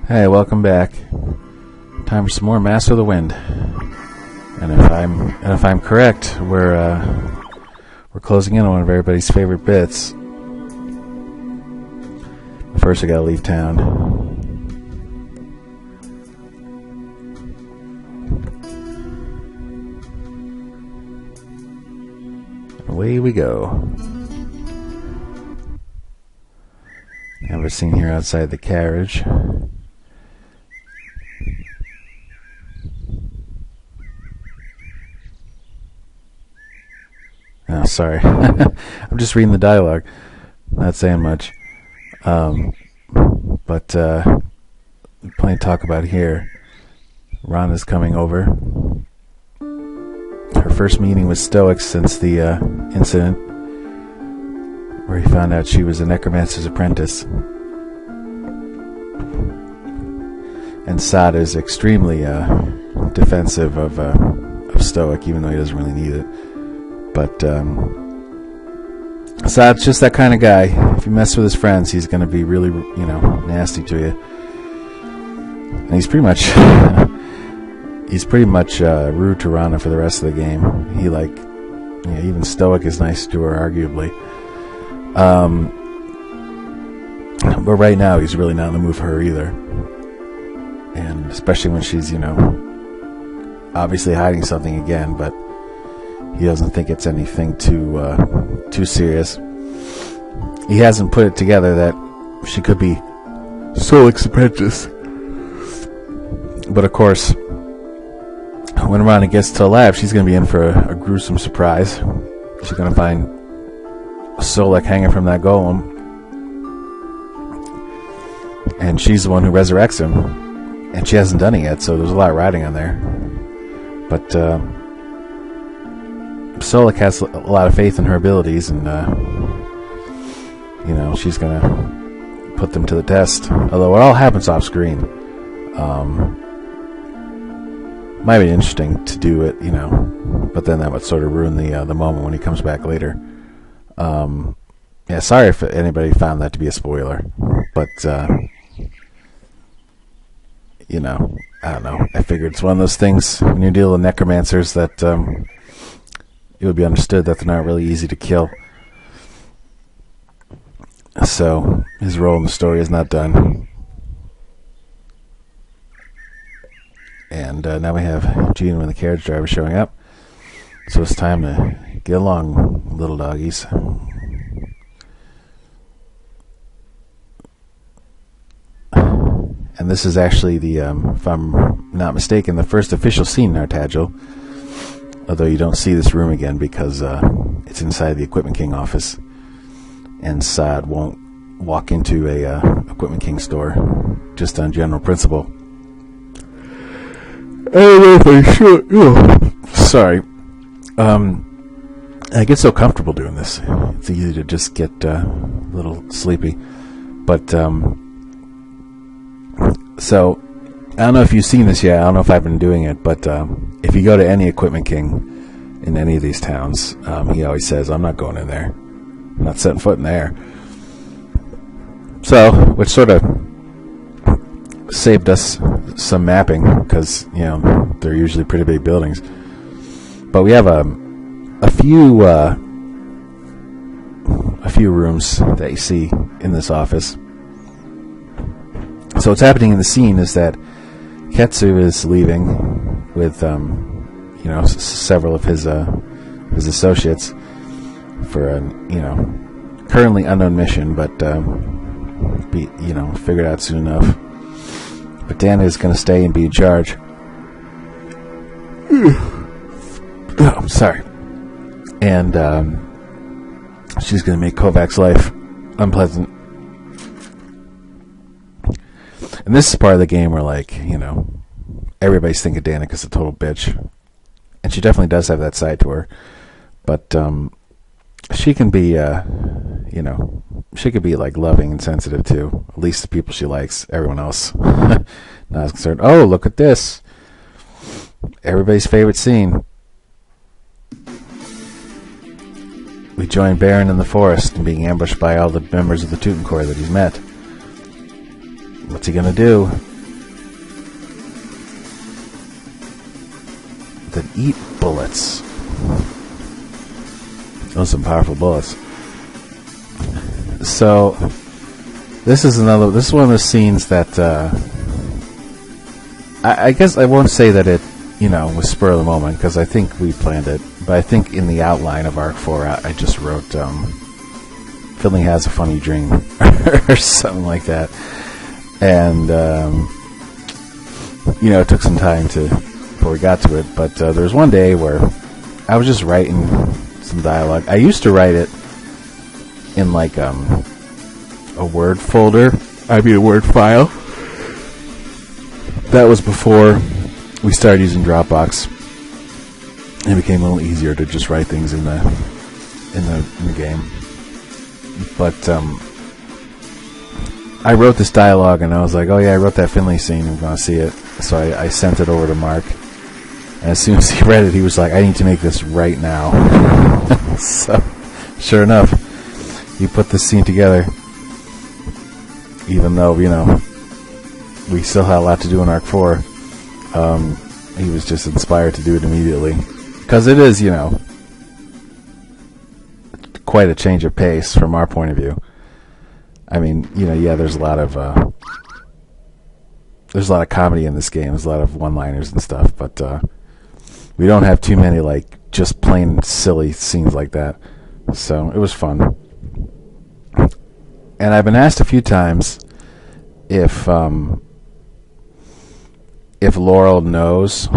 Hey, welcome back. Time for some more Master of the Wind. And if I'm correct, we're closing in on one of everybody's favorite bits. First, I gotta leave town. Away we go. Have a scene here outside the carriage. Oh, sorry. I'm just reading the dialogue. Not saying much. But plenty to talk about here. Rhonda's coming over. Her first meeting with Stoics since the incident where he found out she was a necromancer's apprentice. And Sad is extremely defensive of Stoic, even though he doesn't really need it. But Sad's just that kind of guy. If you mess with his friends, he's going to be really, nasty to you. And he's pretty much rude to Rhonda for the rest of the game. He even Stoic is nice to her, arguably. But right now, he's really not in the mood for her either. And especially when she's, obviously hiding something again, but he doesn't think it's anything too serious. He hasn't put it together that she could be Stoic's apprentice. But of course, when Rhonda gets to the lab, she's going to be in for a gruesome surprise. She's going to find Solek hanging from that golem, and she's the one who resurrects him, and she hasn't done it yet, so there's a lot riding on there. But Solek has a lot of faith in her abilities, and she's going to put them to the test, although it all happens off screen. Might be interesting to do it, but then that would sort of ruin the moment when he comes back later. Sorry if anybody found that to be a spoiler, but I don't know. I figured it's one of those things when you deal with necromancers that it would be understood that they're not really easy to kill. So his role in the story is not done. And now we have Gene and the carriage driver showing up. So it's time to get along, little doggies. And this is actually if I'm not mistaken, the first official scene in Artagil. Although you don't see this room again because it's inside the Equipment King office. And Sad won't walk into a Equipment King store just on general principle. I don't know if I should. Sorry. I get so comfortable doing this. It's easy to just get a little sleepy. But, so, I don't know if you've seen this yet. I don't know if I've been doing it. But if you go to any Equipment King in any of these towns, he always says, I'm not going in there. I'm not setting foot in there. So, which sort of saved us some mapping because they're usually pretty big buildings, but we have a few rooms that you see in this office. So what's happening in the scene is that Ketsu is leaving with several of his associates for a currently unknown mission, but be figured out soon enough. But Dana is going to stay and be in charge. Oh, sorry. And she's going to make Kovac's life unpleasant. And this is part of the game where, everybody's thinking Danica's a total bitch. And she definitely does have that side to her. But she can be, she could be loving and sensitive too. At least the people she likes. Everyone else not as concerned. Oh, look at this! Everybody's favorite scene. We join Baron in the forest and being ambushed by all the members of the Teuton Corps that he's met. What's he gonna do? that eat bullets. Those are some powerful bullets. So this is one of those scenes that I guess I won't say that it, was spur of the moment, because I think we planned it. But I think in the outline of Arc 4, I just wrote, Finley has a funny dream, or something like that. And, it took some time before we got to it. But there was one day where I was just writing some dialogue. I used to write it in, like, a Word folder. A Word file. That was before we started using Dropbox. It became a little easier to just write things in the game. But I wrote this dialogue, and I was like, oh yeah, I wrote that Finley scene, I'm going to see it. So I sent it over to Mark. And as soon as he read it, he was like, I need to make this right now. So, sure enough, he put this scene together. Even though, we still had a lot to do in Arc 4. He was just inspired to do it immediately. Because it is, quite a change of pace from our point of view. I mean, there's a lot of comedy in this game. There's a lot of one-liners and stuff, but we don't have too many, like, just plain silly scenes like that. So it was fun. And I've been asked a few times if Laurel knows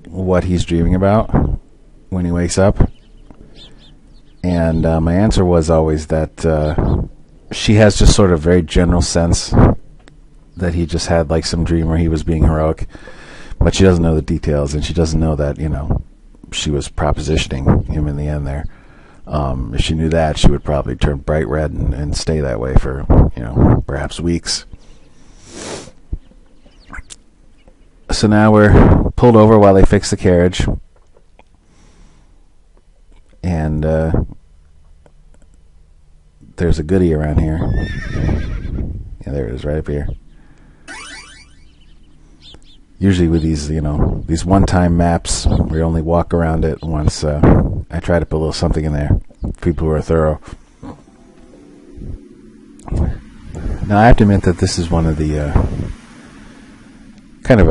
what he's dreaming about when he wakes up. And my answer was always that she has just sort of very general sense that he just had, like, some dream where he was being heroic, but she doesn't know the details, and she doesn't know that, she was propositioning him in the end there. If she knew that, she would probably turn bright red and stay that way for, perhaps weeks. So now we're pulled over while they fix the carriage. And there's a goodie around here. Yeah, there it is, right up here. Usually with these, these one-time maps, we only walk around it once. I try to put a little something in there for people who are thorough. Now, I have to admit that this is one of the kind of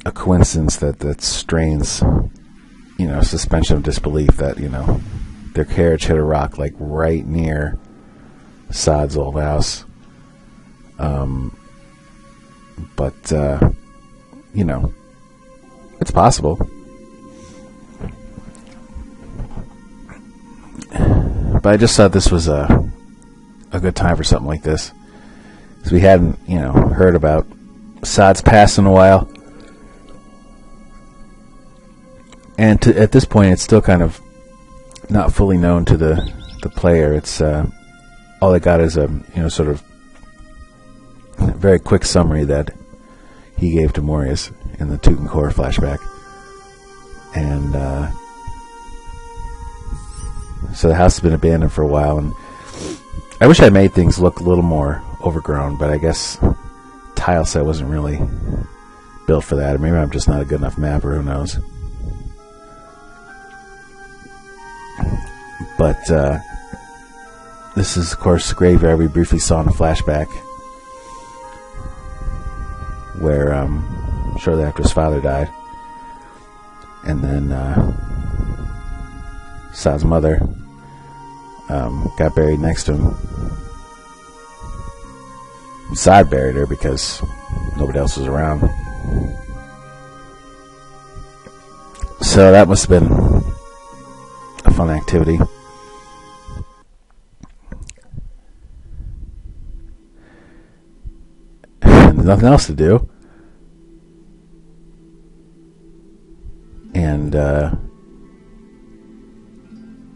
a coincidence that strains, suspension of disbelief that, their carriage hit a rock, like, right near Saad's old house. But it's possible. But I just thought this was a good time for something like this. Because we hadn't, heard about Saad's past in a while. And at this point, it's still kind of not fully known to the player. It's all they got is a sort of very quick summary that he gave to Morius in the Tutankor flashback, and so the house has been abandoned for a while. And I wish I made things look a little more overgrown, but I guess tile set wasn't really built for that. Or maybe I'm just not a good enough mapper. Who knows? But this is, of course, the graveyard we briefly saw in the flashback, where shortly after his father died, and then Saad's mother got buried next to him. Saad buried her because nobody else was around. So that must have been a fun activity. There's nothing else to do. And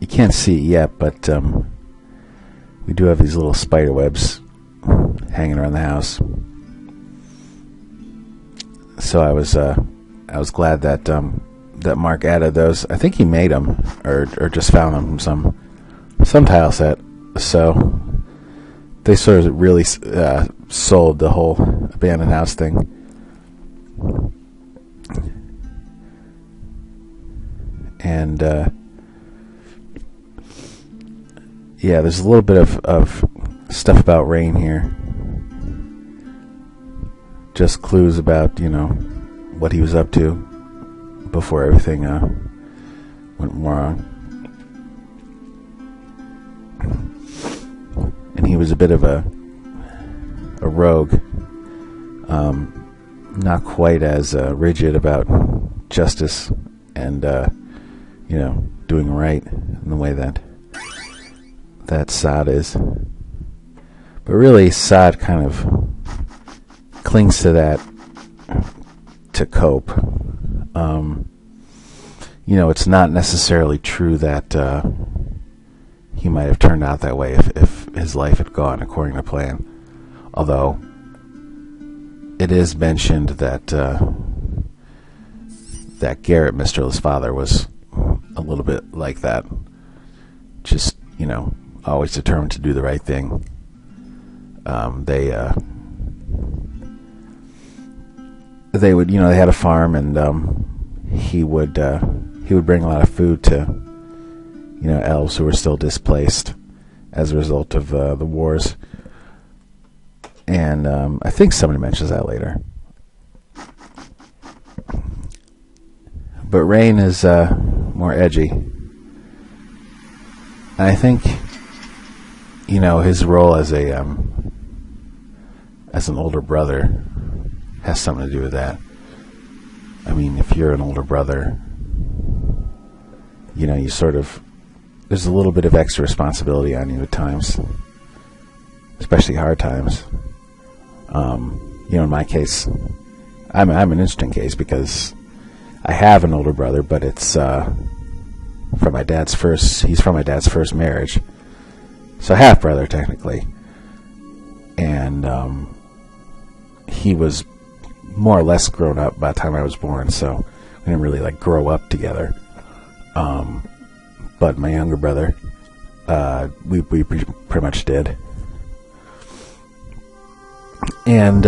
you can't see it yet, but we do have these little spider webs hanging around the house. So I was glad that that Mark added those. I think he made them, or just found them from some tile set. So they sort of really sold the whole abandoned house thing. And yeah, there's a little bit of stuff about Rain here. Just clues about, what he was up to before everything went wrong. And he was a bit of a rogue. Not quite as rigid about justice and, doing right in the way that Saad is. But really, Saad kind of clings to that to cope. It's not necessarily true that he might have turned out that way if his life had gone according to plan. Although it is mentioned that Garrett, Misterless father, was a little bit like that. Just, always determined to do the right thing. They would, they had a farm, and he would bring a lot of food to, elves who were still displaced as a result of the wars. And I think somebody mentions that later. But Rain is more edgy. And I think, his role as an older brother has something to do with that. I mean, if you're an older brother, you sort of, there's a little bit of extra responsibility on you at times, especially hard times. In my case, I'm an interesting case because I have an older brother, but it's he's from my dad's first marriage, so half brother technically, and he was more or less grown up by the time I was born, so we didn't really grow up together. But my younger brother, we pretty much did. And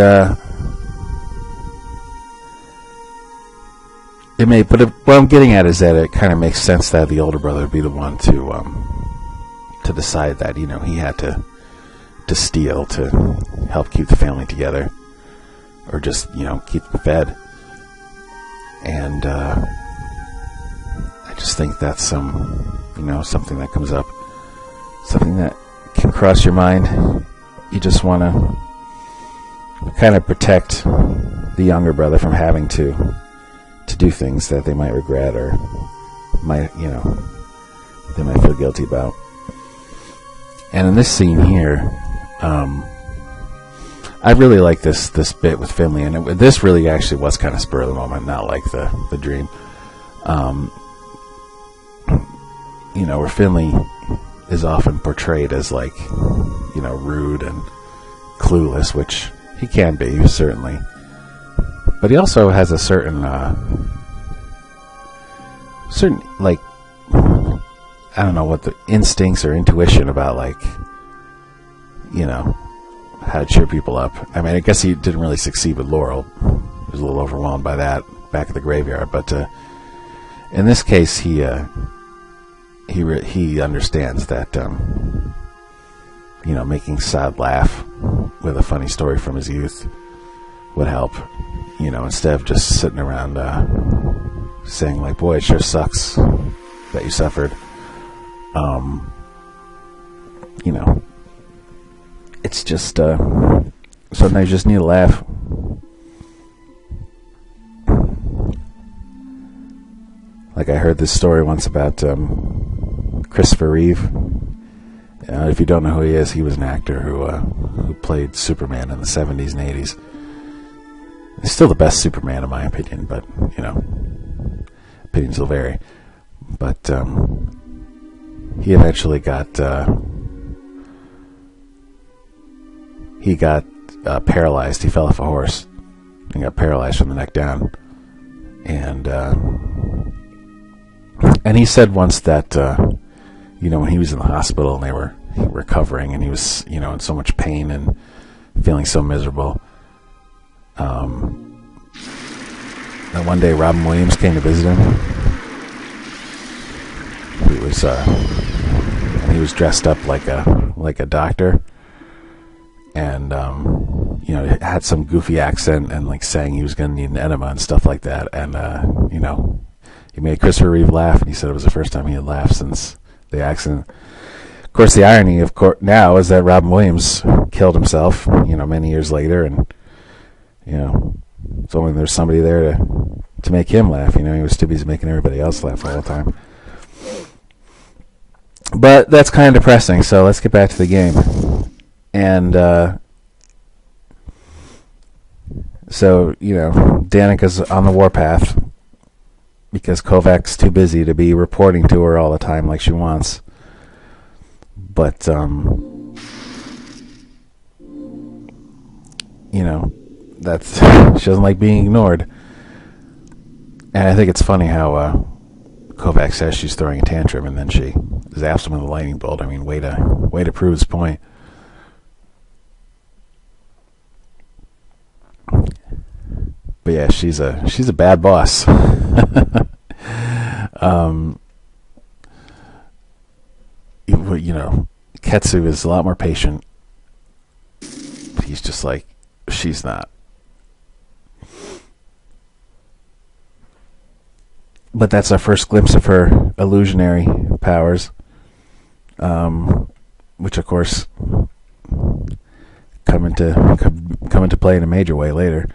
what I'm getting at is that it kind of makes sense that the older brother would be the one to decide that he had to steal to help keep the family together, or just keep them fed. And I just think that's something that comes up, something that can cross your mind. You just want to kind of protect the younger brother from having to do things that they might regret or they might feel guilty about. And in this scene here, I really like this bit with Finley, and this really actually was kind of spur of the moment, not like the dream. Where Finley is often portrayed as rude and clueless, which he can be, certainly. But he also has a certain I don't know what the instincts or intuition about how to cheer people up. I mean, I guess he didn't really succeed with Laurel. He was a little overwhelmed by that back at the graveyard. But in this case, he understands that making Saad laugh with a funny story from his youth would help. Instead of just sitting around saying "Boy, it sure sucks that you suffered." It's just sometimes you just need a laugh. I heard this story once about Christopher Reeve. If you don't know who he is, he was an actor who played Superman in the 70s and 80s. He's still the best Superman in my opinion, but opinions will vary. But he eventually got paralyzed. He fell off a horse and got paralyzed from the neck down. And he said once that when he was in the hospital and they were recovering and he was in so much pain and feeling so miserable, that one day Robin Williams came to visit him, he was dressed up like a doctor, and had some goofy accent and like saying he was going to need an enema and stuff like that. And he made Christopher Reeve laugh, and he said it was the first time he had laughed since the accident. Of course, the irony now is that Robin Williams killed himself, many years later, and it's only there's somebody there to make him laugh. He was too busy making everybody else laugh all the time. But that's kind of depressing, so let's get back to the game. And so Danica's on the warpath because Kovac's too busy to be reporting to her all the time like she wants. But that's she doesn't like being ignored. And I think it's funny how Kovac says she's throwing a tantrum, and then she zaps him with a lightning bolt. I mean, way to prove his point. But yeah, she's a bad boss. Ketsu is a lot more patient. He's just like, she's not. But that's our first glimpse of her illusionary powers, which of course come into play in a major way later.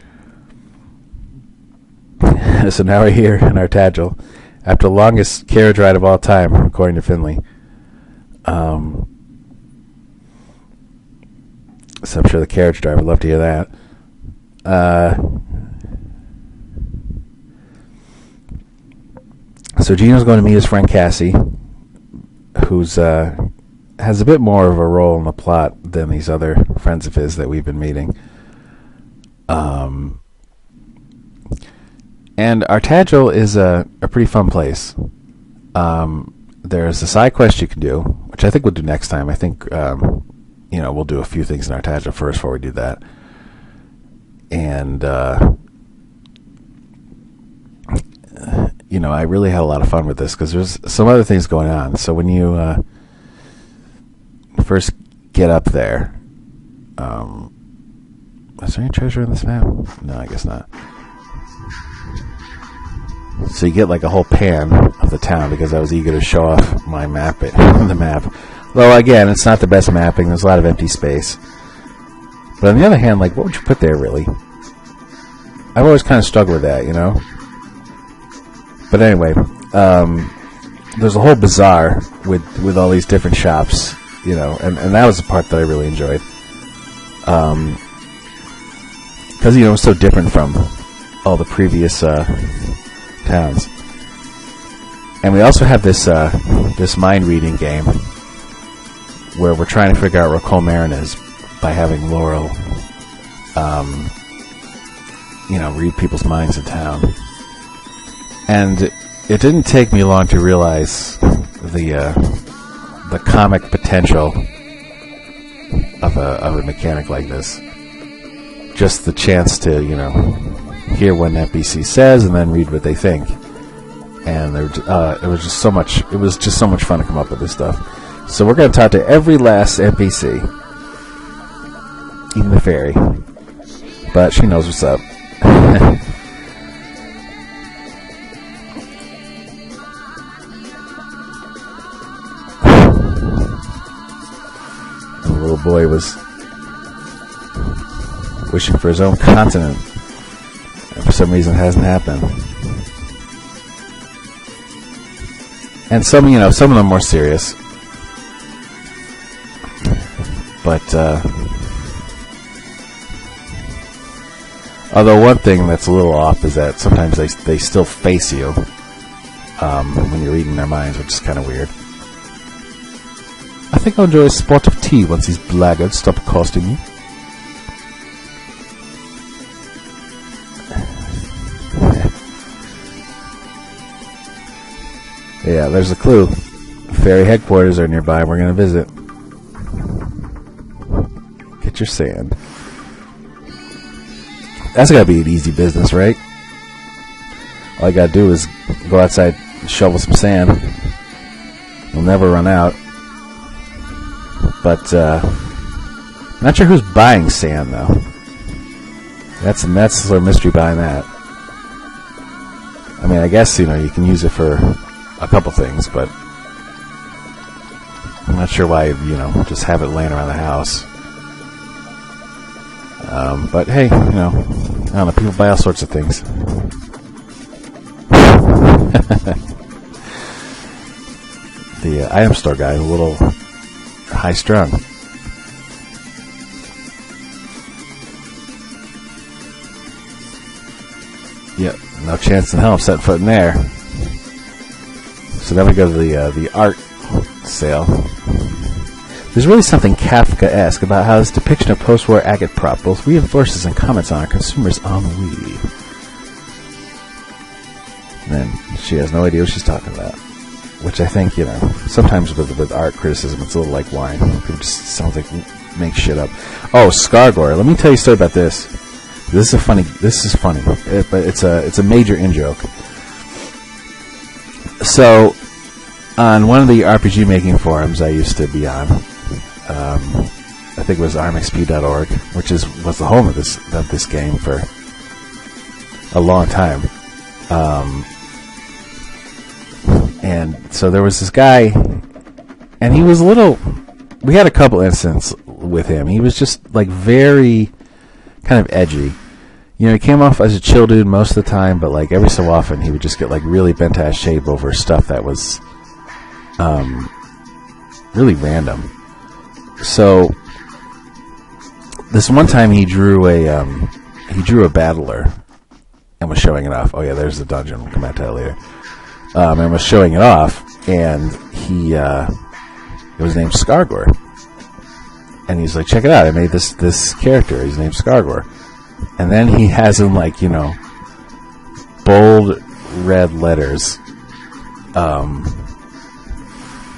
So now we're here in Artagel, after the longest carriage ride of all time, according to Finley. So I'm sure the carriage driver would love to hear that. So Gino's going to meet his friend Cassie, who's has a bit more of a role in the plot than these other friends of his that we've been meeting. And Artagel is a pretty fun place. There's a side quest you can do, which I think we'll do next time. I think we'll do a few things in Artagel first before we do that. And I really had a lot of fun with this because there's some other things going on. So when you first get up there, is there any treasure in this map? No, I guess not. So you get like a whole pan of the town because I was eager to show off my map, the map. Though again, it's not the best mapping. There's a lot of empty space. But on the other hand, like, what would you put there really? I've always kind of struggled with that, But anyway, there's a whole bazaar with all these different shops, and that was the part that I really enjoyed. Because, it was so different from all the previous towns. And we also have this mind reading game where we're trying to figure out where Colmarin is by having Laurel read people's minds in town. And it didn't take me long to realize the comic potential of a mechanic like this. Just the chance to hear what an NPC says and then read what they think. And it was just so much. It was just so much fun to come up with this stuff. So we're going to talk to every last NPC, even the fairy. But she knows what's up. The little boy was wishing for his own continent, and for some reason it hasn't happened. And some of them are more serious. But although one thing that's a little off is that sometimes they still face you when you're reading their minds, which is kind of weird. I think I'll enjoy a spot of tea once these blackguards stop accosting me. Yeah, there's a clue. Fairy headquarters are nearby. We're going to visit. Get your sand. That's got to be an easy business, right? All I got to do is go outside and shovel some sand. And will never run out. But I'm not sure who's buying sand, though. That's the sort of mystery behind that. I mean, I guess, you can use it for a couple things, but I'm not sure why, just have it laying around the house. But hey, I don't know, people buy all sorts of things. The item store guy is a little high-strung. Yep, no chance in hell of setting foot in there. So then we go to the art sale. There's really something Kafka-esque about how this depiction of post-war agate prop both reinforces and comments on our consumers' ennui. And then she has no idea what she's talking about. Which I think, sometimes with art criticism, it's a little like wine. People just sounds like make shit up. Oh, Scargore. Let me tell you a story about this. This is funny, but it's a major in-joke. So, on one of the RPG making forums I used to be on, I think it was armxp.org, which was the home of this game for a long time. And so there was this guy, and he was we had a couple incidents with him. He was just, like, very kind of edgy. He came off as a chill dude most of the time, but, like, every so often he would just get, like, really bent-ass shape over stuff that was really random. So this one time he drew a battler and was showing it off. Oh yeah, there's the dungeon. We'll come back to that later. And was showing it off, and it was named Scargore. And he's like, check it out, I made this character, he's named Scargore. And then he has in, like, bold red letters,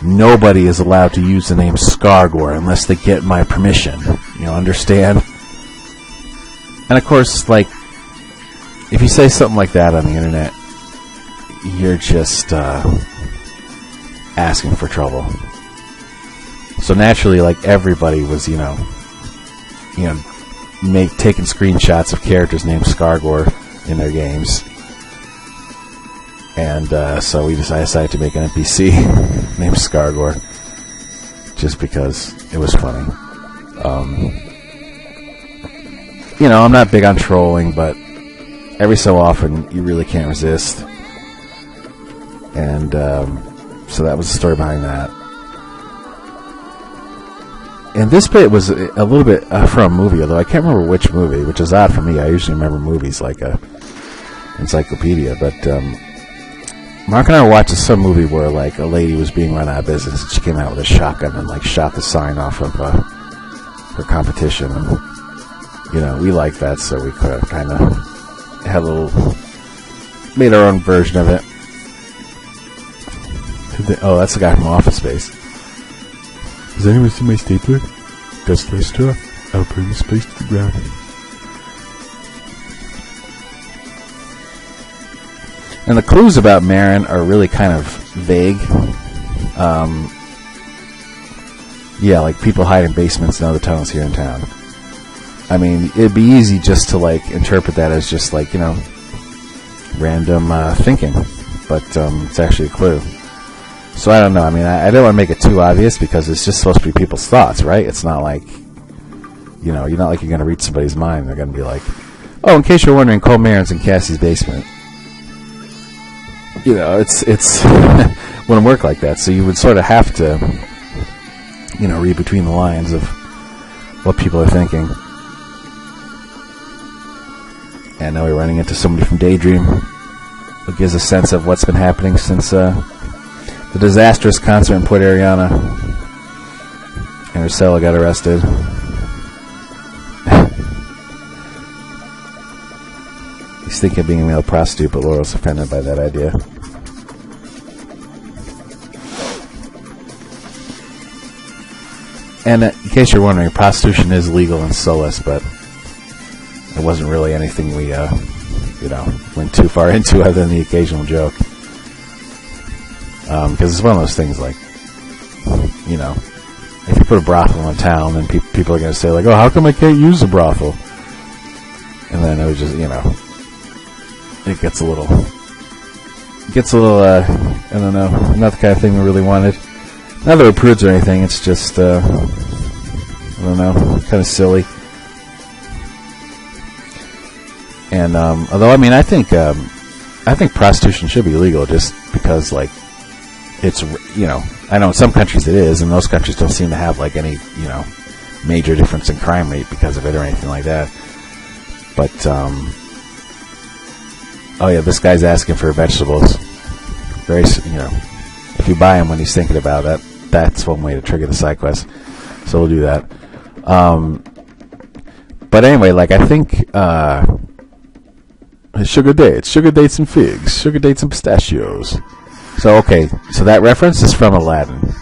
nobody is allowed to use the name Scargore unless they get my permission. Understand? And of course, like, if you say something like that on the internet, you're just asking for trouble. So naturally, like, everybody was, taking screenshots of characters named Scargore in their games. And so I decided to make an NPC named Scargore, just because it was funny. I'm not big on trolling, but every so often you really can't resist. And so that was the story behind that. And this bit was a little bit from a movie, although I can't remember which movie, which is odd for me. I usually remember movies like a encyclopedia. But Mark and I were watching some movie where, like, a lady was being run out of business, and she came out with a shotgun and, like, shot the sign off of her competition. And, we liked that, so we kind of had made our own version of it. Oh, that's the guy from Office Space. Does anyone see my stapler? Gus Lester? I'll bring this place to the ground. And the clues about Marin are really kind of vague. Yeah, like people hide in basements and other tunnels here in town. I mean, it'd be easy just to, like, interpret that as just, like, random thinking. But it's actually a clue. So I don't know. I mean, I don't want to make it too obvious because it's just supposed to be people's thoughts, right? It's not like, you're not like you're going to read somebody's mind. They're going to be like, oh, in case you're wondering, Cole Marin's in Cassie's basement. It's wouldn't work like that. So you would sort of have to, read between the lines of what people are thinking. And now we're running into somebody from Daydream who gives a sense of what's been happening since the disastrous concert in Port Ariana. And Ursula got arrested. He's thinking of being a male prostitute, but Laurel's offended by that idea. And in case you're wondering, prostitution is legal in Solis, but it wasn't really anything we, went too far into other than the occasional joke. Because it's one of those things like, you know, if you put a brothel in a town, then people are going to say, like, oh, how come I can't use a brothel? And then it was just, you know, it gets a little, I don't know, not the kind of thing we really wanted. Not that we're prudes or anything, it's just, I don't know, kind of silly. And, although, I mean, I think prostitution should be legal just because, like, it's, you know, I know in some countries it is, and those countries don't seem to have, like, any, you know, major difference in crime rate because of it or anything like that. But, oh yeah, this guy's asking for vegetables. Very, you know, if you buy him when he's thinking about it, that's one way to trigger the side quest. So we'll do that. But anyway, like, I think, sugar dates and figs, sugar dates and pistachios. So, okay, so that reference is from Aladdin.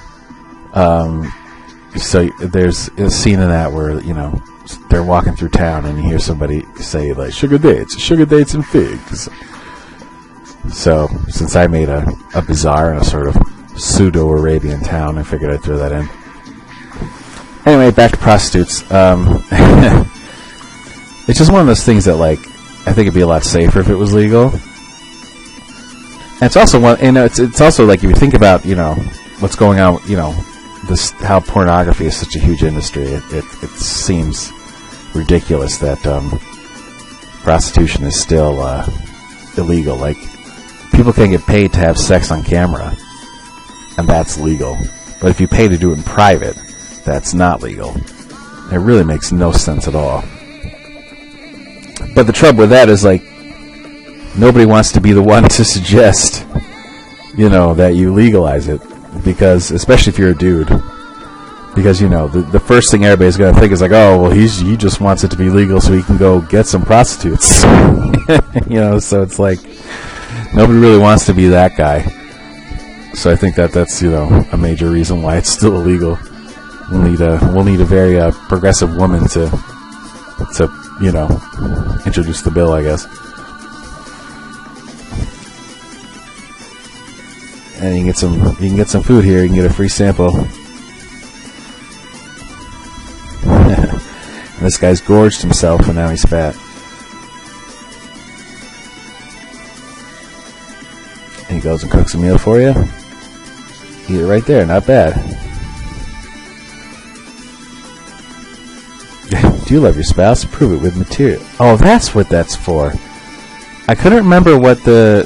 So there's a scene in that where, you know, they're walking through town and you hear somebody say, like, sugar dates and figs. So, since I made a bizarre and a sort of pseudo-Arabian town, I figured I'd throw that in. Anyway, back to prostitutes. It's just one of those things that, like, I think it'd be a lot safer if it was legal. And it's also one, you know, it's also like, if you think about, you know, what's going on, you know, this, how pornography is such a huge industry, it seems ridiculous that prostitution is still illegal. Like, people can get paid to have sex on camera, and that's legal. But if you pay to do it in private, that's not legal. It really makes no sense at all. But the trouble with that is, like, nobody wants to be the one to suggest, you know, that you legalize it. Because, especially if you're a dude, because, you know, the first thing everybody's going to think is, like, oh, well, he just wants it to be legal so he can go get some prostitutes. You know, so it's like, nobody really wants to be that guy. So I think that's, you know, a major reason why it's still illegal. We'll need a very progressive woman to you know, introduce the bill, I guess. And you can get some food here. You can get a free sample. This guy's gorged himself and now he's fat. And he goes and cooks a meal for you. Eat it right there, not bad. Do you love your spouse? Prove it with material. Oh, that's what that's for. I couldn't remember what the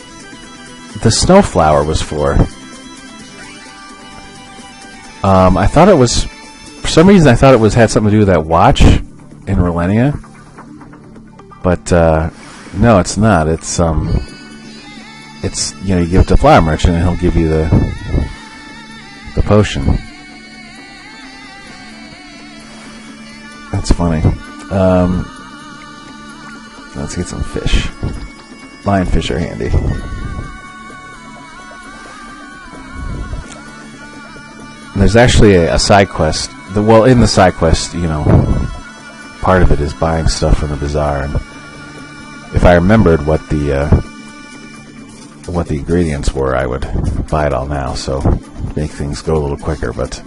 snowflower was for. I thought it was, for some reason I thought it had something to do with that watch in Relenia. But no, it's not. It's you know, you give it to the flower merchant and he'll give you the potion. That's funny. Let's get some fish. Lionfish are handy. And there's actually a side quest. In the side quest, you know, part of it is buying stuff from the bazaar. And if I remembered what the ingredients were, I would buy it all now. So make things go a little quicker. But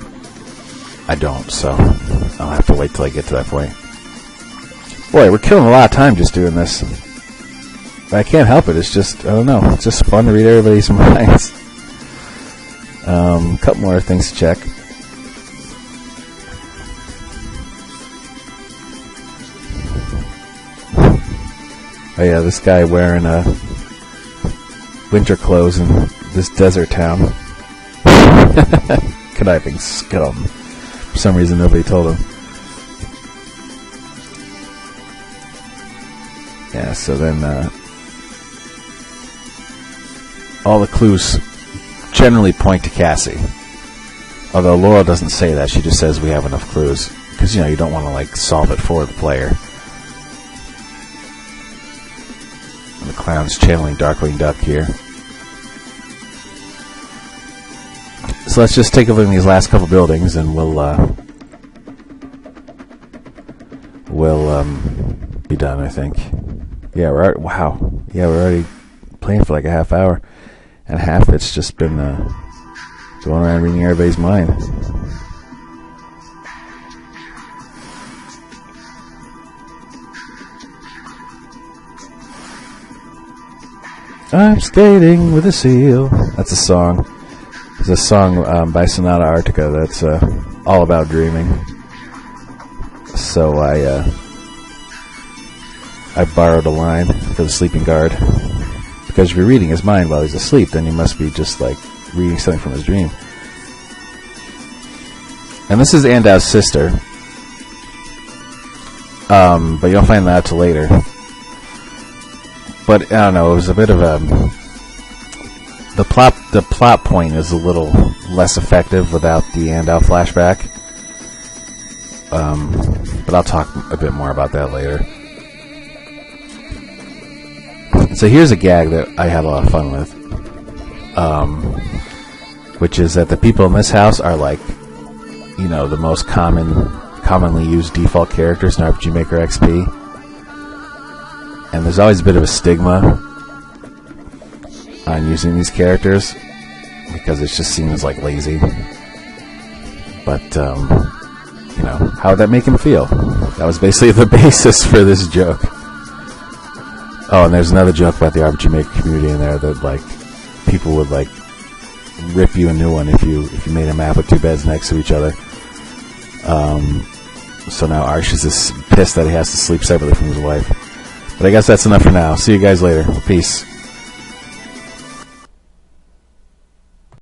I don't. So I'll have to wait till I get to that point. Boy, we're killing a lot of time just doing this. But I can't help it. It's just, I don't know. It's just fun to read everybody's minds. A couple more things to check. Oh yeah, this guy wearing winter clothes in this desert town. Conniving scum. For some reason nobody told him. Yeah, so then all the clues generally point to Cassie. Although Laura doesn't say that, she just says we have enough clues. Because, you know, you don't want to, like, solve it for the player. And the clown's channeling Darkwing Duck here. So let's just take a look at these last couple buildings and we'll be done, I think. Yeah, we're already playing for like a half hour. And half it's just been going around reading everybody's mind. I'm skating with a seal. That's a song. It's a song by Sonata Arctica that's all about dreaming. So I borrowed a line for the sleeping guard, because if you're reading his mind while he's asleep, then you must be just like reading something from his dream. And this is Andow's sister, but you don't find that out till later. But I don't know, it was a bit of a... The plot point is a little less effective without the Andow flashback. But I'll talk a bit more about that later. So here's a gag that I had a lot of fun with, which is that the people in this house are like, you know, the most commonly used default characters in RPG Maker XP, and there's always a bit of a stigma on using these characters because it just seems like lazy. But you know, how would that make him feel? That was basically the basis for this joke. Oh, and there's another joke about the RPG Maker community in there that like people would like rip you a new one if you made a map with two beds next to each other. So now Arsh is just pissed that he has to sleep separately from his wife. But I guess that's enough for now. See you guys later. Peace.